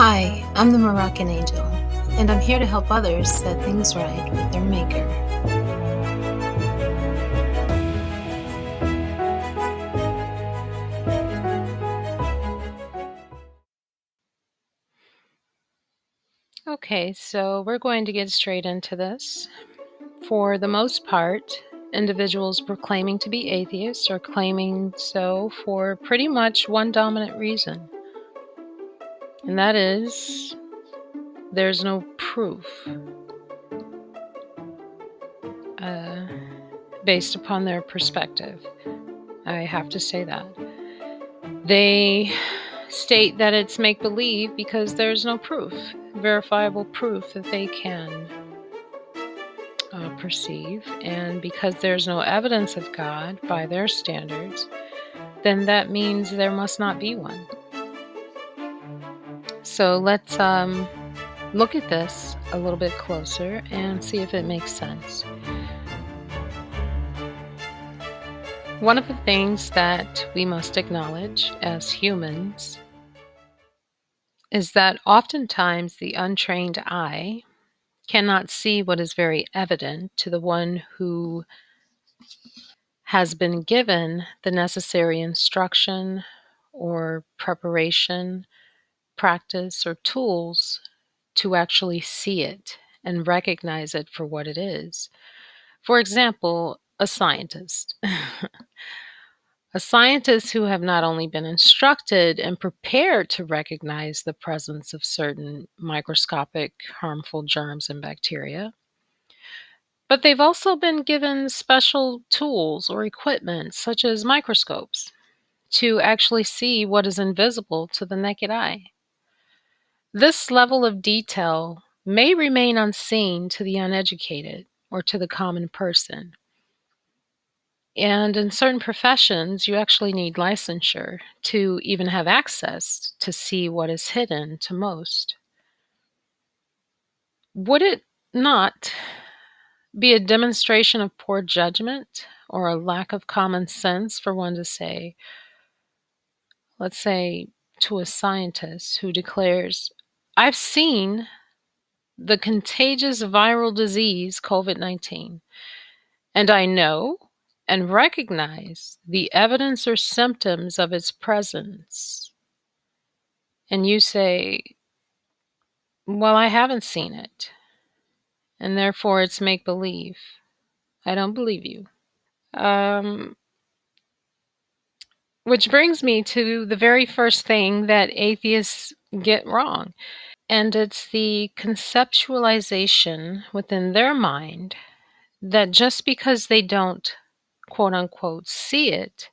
Hi, I'm the Moroccan Angel, and I'm here to help others set things right with their Maker. Okay, so we're going to get straight into this. For the most part, individuals proclaiming to be atheists are claiming so for pretty much one dominant reason, and that is there's no proof based upon their perspective. I have to say that. They state that it's make-believe because there's no proof, verifiable proof that they can perceive, and because there's no evidence of God by their standards, then that means there must not be one. So let's look at this a little bit closer and see if it makes sense. One of the things that we must acknowledge as humans is that oftentimes the untrained eye cannot see what is very evident to the one who has been given the necessary instruction or preparation, practice, or tools to actually see it and recognize it for what it is. For example, a scientist. A scientist who have not only been instructed and prepared to recognize the presence of certain microscopic harmful germs and bacteria, but they've also been given special tools or equipment, such as microscopes, to actually see what is invisible to the naked eye. This level of detail may remain unseen to the uneducated or to the common person. And in certain professions, you actually need licensure to even have access to see what is hidden to most. Would it not be a demonstration of poor judgment or a lack of common sense for one to say, let's say, to a scientist who declares, I've seen the contagious viral disease COVID-19, and I know and recognize the evidence or symptoms of its presence. And you say, well, I haven't seen it, and therefore it's make believe. I don't believe you. Which brings me to the very first thing that atheists get wrong. And it's the conceptualization within their mind that just because they don't, quote unquote, see it,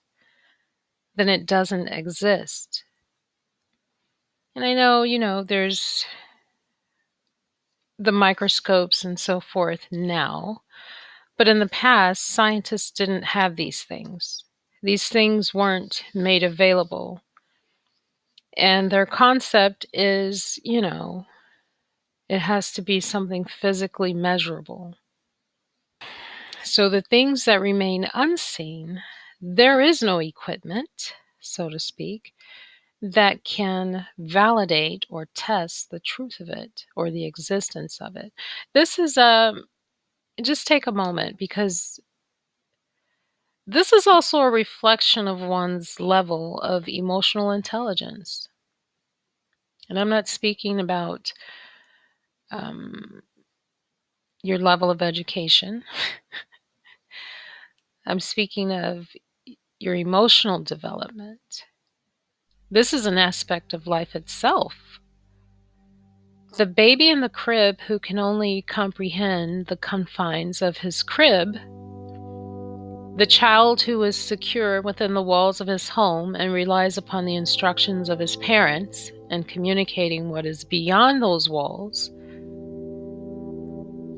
then it doesn't exist. And I know, there's the microscopes and so forth now, but in the past, scientists didn't have these things. These things weren't made available. And their concept is, it has to be something physically measurable. So the things that remain unseen, there is no equipment, so to speak, that can validate or test the truth of it or the existence of it. This is just take a moment, because this is also a reflection of one's level of emotional intelligence. And I'm not speaking about your level of education. I'm speaking of your emotional development. This is an aspect of life itself. The baby in the crib who can only comprehend the confines of his crib, the child who is secure within the walls of his home and relies upon the instructions of his parents and communicating what is beyond those walls.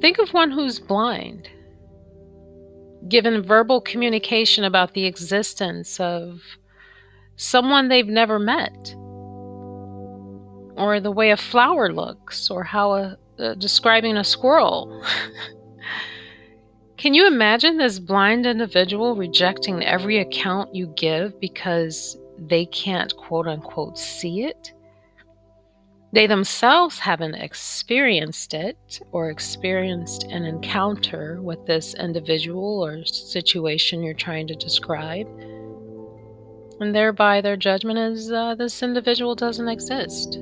Think of one who's blind, given verbal communication about the existence of someone they've never met, or the way a flower looks, or how describing a squirrel. Can you imagine this blind individual rejecting every account you give because they can't, quote unquote, see it? They themselves haven't experienced it or experienced an encounter with this individual or situation you're trying to describe. And thereby their judgment is this individual doesn't exist.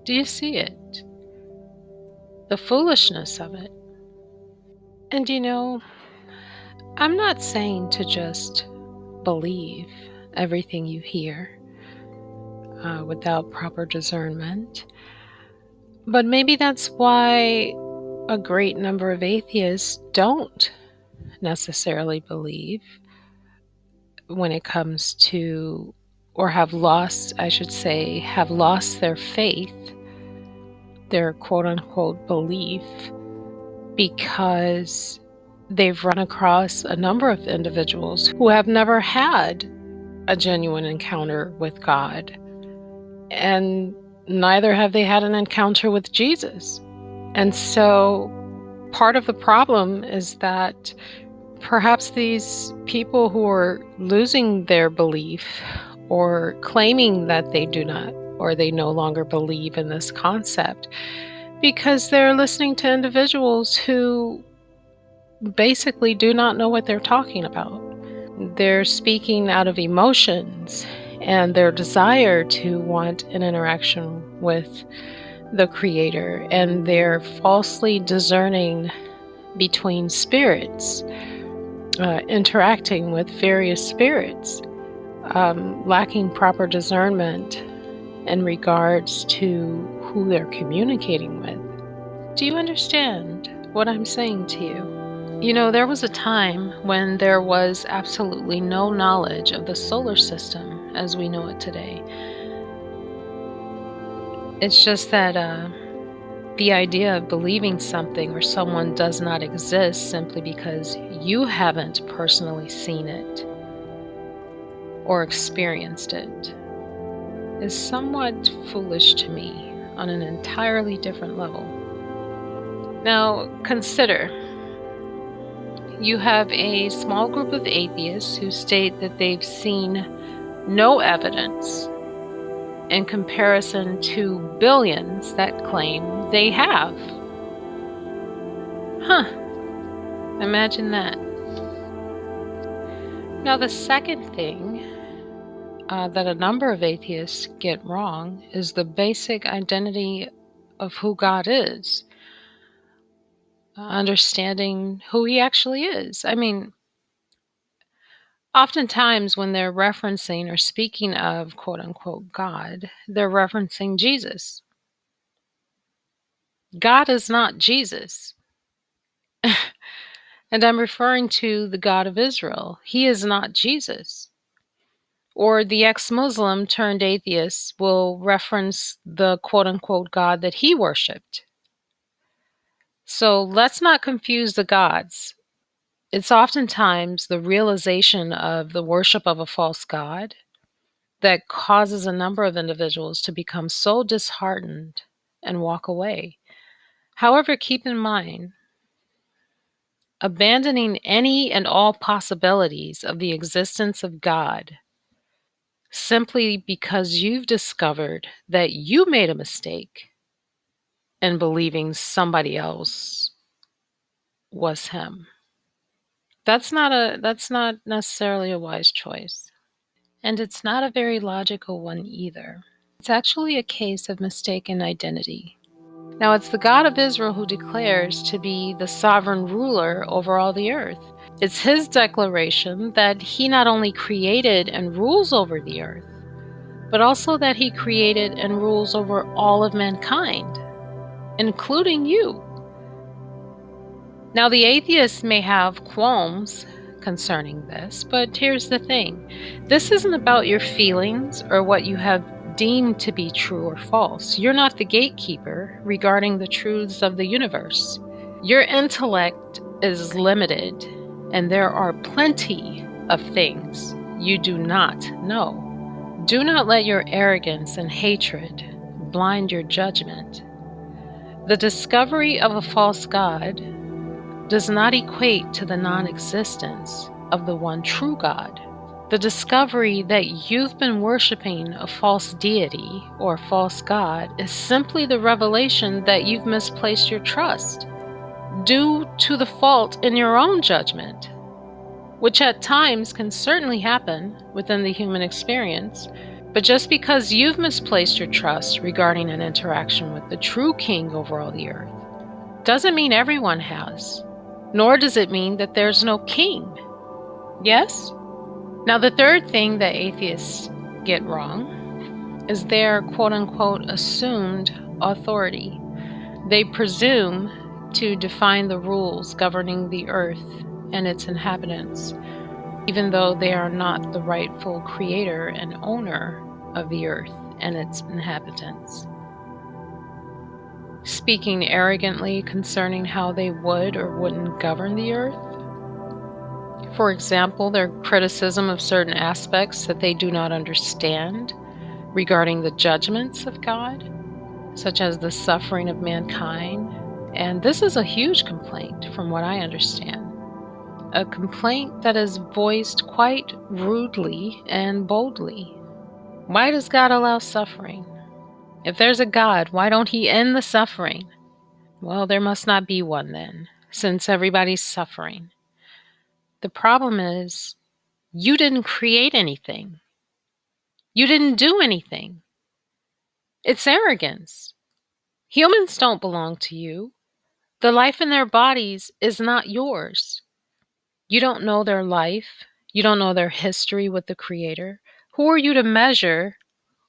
Do you see it? The foolishness of it. And I'm not saying to just believe everything you hear without proper discernment. But maybe that's why a great number of atheists don't necessarily believe when it comes to, or have lost, I should say, have lost their faith, their quote unquote belief, because they've run across a number of individuals who have never had a genuine encounter with God, and neither have they had an encounter with Jesus. And so part of the problem is that perhaps these people who are losing their belief or claiming that they do not or they no longer believe in this concept because they're listening to individuals who basically do not know what they're talking about. They're speaking out of emotions and their desire to want an interaction with the Creator, and they're falsely discerning between spirits, interacting with various spirits, lacking proper discernment in regards to who they're communicating with. Do you understand what I'm saying to you? There was a time when there was absolutely no knowledge of the solar system as we know it today. It's just that the idea of believing something or someone does not exist simply because you haven't personally seen it or experienced it is somewhat foolish to me on an entirely different level. Now, consider you have a small group of atheists who state that they've seen no evidence in comparison to billions that claim they have. Imagine that. Now, the second thing that a number of atheists get wrong is the basic identity of who God is, understanding who He actually is. I mean, oftentimes when they're referencing or speaking of quote unquote God, they're referencing Jesus. God is not Jesus. And I'm referring to the God of Israel. He is not Jesus. Or the ex-Muslim turned atheist will reference the quote-unquote God that he worshipped. So let's not confuse the gods. It's oftentimes the realization of the worship of a false god that causes a number of individuals to become so disheartened and walk away. However, keep in mind, abandoning any and all possibilities of the existence of God simply because you've discovered that you made a mistake in believing somebody else was him. That's not necessarily a wise choice. And it's not a very logical one either. It's actually a case of mistaken identity. Now, it's the God of Israel who declares to be the sovereign ruler over all the earth. It's his declaration that he not only created and rules over the earth, but also that he created and rules over all of mankind, including you. Now, the atheists may have qualms concerning this, but here's the thing. This isn't about your feelings or what you have deemed to be true or false. You're not the gatekeeper regarding the truths of the universe. Your intellect is limited, and there are plenty of things you do not know. Do not let your arrogance and hatred blind your judgment. The discovery of a false God does not equate to the non-existence of the one true God. The discovery that you've been worshiping a false deity or false god is simply the revelation that you've misplaced your trust due to the fault in your own judgment, which at times can certainly happen within the human experience. But just because you've misplaced your trust regarding an interaction with the true king over all the earth doesn't mean everyone has, nor does it mean that there's no king. Yes? Now, the third thing that atheists get wrong is their quote unquote assumed authority. They presume to define the rules governing the earth and its inhabitants, even though they are not the rightful creator and owner of the earth and its inhabitants. Speaking arrogantly concerning how they would or wouldn't govern the earth. For example, their criticism of certain aspects that they do not understand regarding the judgments of God, such as the suffering of mankind. And this is a huge complaint, from what I understand. A complaint that is voiced quite rudely and boldly. Why does God allow suffering? If there's a God, why don't He end the suffering? Well, there must not be one then, since everybody's suffering. The problem is, you didn't create anything. You didn't do anything. It's arrogance. Humans don't belong to you. The life in their bodies is not yours. You don't know their life. You don't know their history with the Creator. Who are you to measure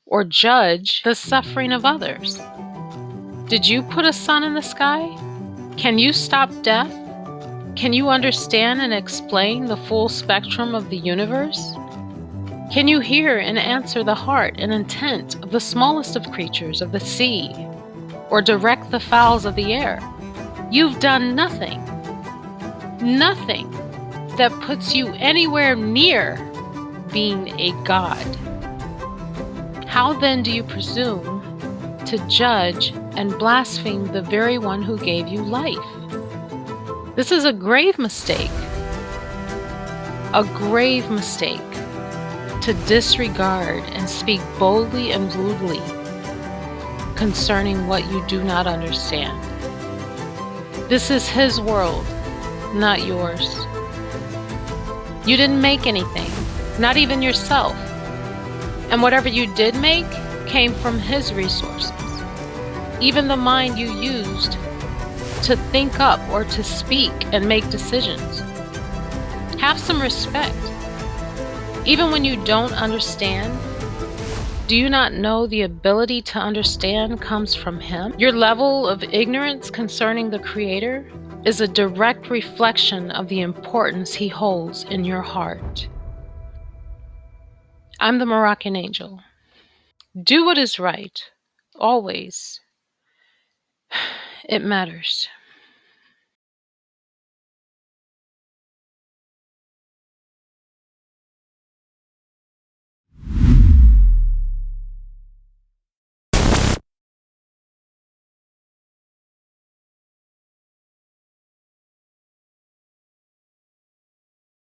or judge the suffering of others? Did you put a sun in the sky? Can you stop death? Can you understand and explain the full spectrum of the universe? Can you hear and answer the heart and intent of the smallest of creatures of the sea, or direct the fowls of the air? You've done nothing. Nothing that puts you anywhere near being a god. How then do you presume to judge and blaspheme the very one who gave you life? This is a grave mistake. A grave mistake to disregard and speak boldly and rudely concerning what you do not understand. This is His world, not yours. You didn't make anything, not even yourself. And whatever you did make came from His resources. Even the mind you used to think up or to speak and make decisions. Have some respect. Even when you don't understand, do you not know the ability to understand comes from Him? Your level of ignorance concerning the Creator is a direct reflection of the importance He holds in your heart. I'm the Moroccan angel. Do what is right, always. It matters.